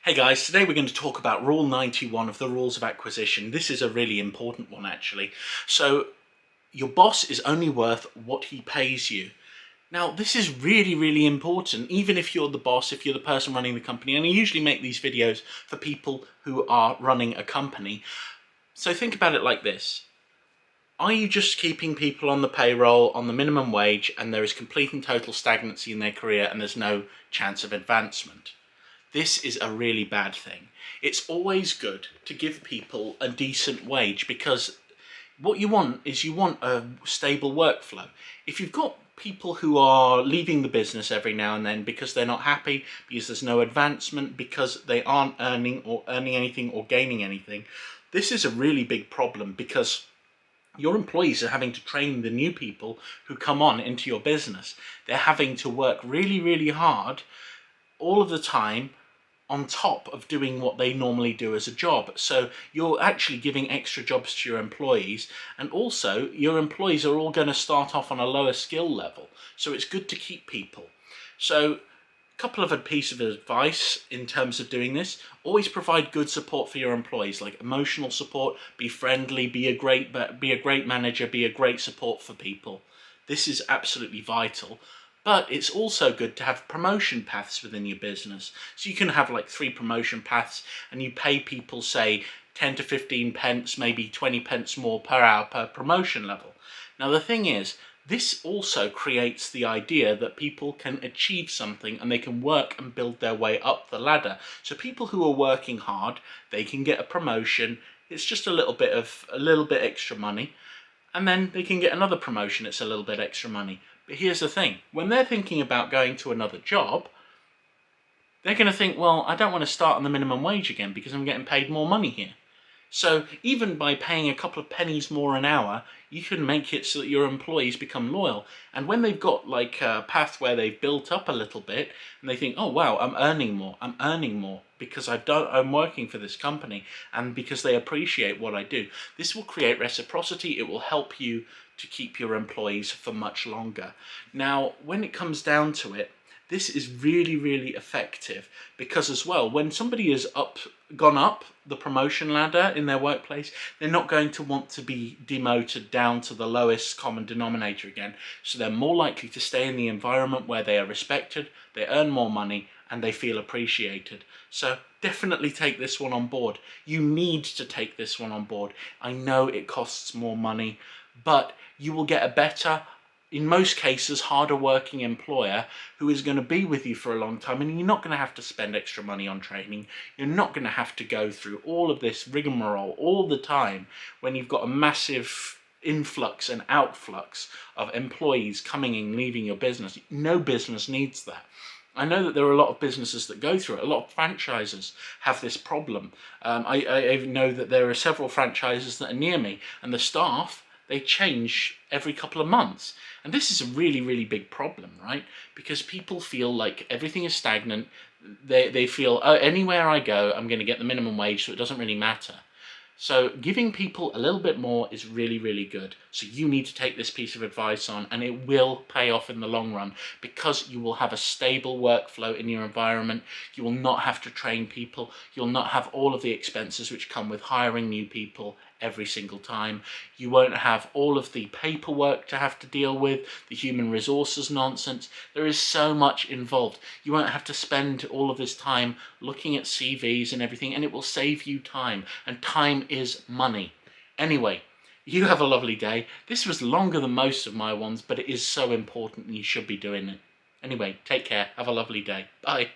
Hey guys, today we're going to talk about Rule 91 of the Rules of Acquisition. This is a really important one actually. So, your boss is only worth what he pays you. Now, this is really important, even if you're the boss, if you're the person running the company, and I usually make these videos for people who are running a company. So think about it like this. Are you just keeping people on the payroll on the minimum wage and there is complete and total stagnancy in their career and there's no chance of advancement? This is a really bad thing. It's always good to give people a decent wage because what you want is you want a stable workflow. If you've got people who are leaving the business every now and then because they're not happy, because there's no advancement, because they aren't earning anything or gaining anything, this is a really big problem because your employees are having to train the new people who come on into your business. They're having to work really hard all of the time on top of doing what they normally do as a job. So you're actually giving extra jobs to your employees, and also your employees are all going to start off on a lower skill level. So it's good to keep people. So a couple of pieces of advice in terms of doing this: always provide good support for your employees, like emotional support, be friendly, be a great manager, be a great support for people. This is absolutely vital. But it's also good to have promotion paths within your business. So you can have like 3 promotion paths and you pay people, say, 10 to 15 pence, maybe 20 pence more per hour per promotion level. Now the thing is, this also creates the idea that people can achieve something and they can work and build their way up the ladder. So people who are working hard, they can get a promotion. It's just a little bit extra money. And then they can get another promotion, it's a little bit extra money. But here's the thing, when they're thinking about going to another job, they're going to think, well, I don't want to start on the minimum wage again because I'm getting paid more money here. So even by paying a couple of pennies more an hour, you can make it so that your employees become loyal. And when they've got like a path where they've built up a little bit and they think, oh wow, I'm earning more because I'm working for this company and because they appreciate what I do. This will create reciprocity. It will help you to keep your employees for much longer. Now, when it comes down to it, this is really effective because as well, when somebody has gone up the promotion ladder in their workplace, they're not going to want to be demoted down to the lowest common denominator again. So they're more likely to stay in the environment where they are respected, they earn more money, and they feel appreciated. So definitely take this one on board. You need to take this one on board. I know it costs more money, but you will get a better, in most cases, harder working employer who is going to be with you for a long time, and you're not going to have to spend extra money on training. You're not going to have to go through all of this rigmarole all the time when you've got a massive influx and outflux of employees coming and leaving your business. No business needs that. I know that there are a lot of businesses that go through it. A lot of franchises have this problem. I know that there are several franchises that are near me, and the staff, they change every couple of months. And this is a really big problem, right? Because people feel like everything is stagnant. They feel, oh, anywhere I go, I'm going to get the minimum wage, so it doesn't really matter. So giving people a little bit more is really good. So you need to take this piece of advice on, and it will pay off in the long run because you will have a stable workflow in your environment. You will not have to train people. You'll not have all of the expenses which come with hiring new people every single time. You won't have all of the paperwork to have to deal with, the human resources nonsense. There is so much involved. You won't have to spend all of this time looking at CVs and everything, and it will save you time, and time is money. Anyway, you have a lovely day. This was longer than most of my ones, but it is so important and you should be doing it. Anyway, take care. Have a lovely day. Bye.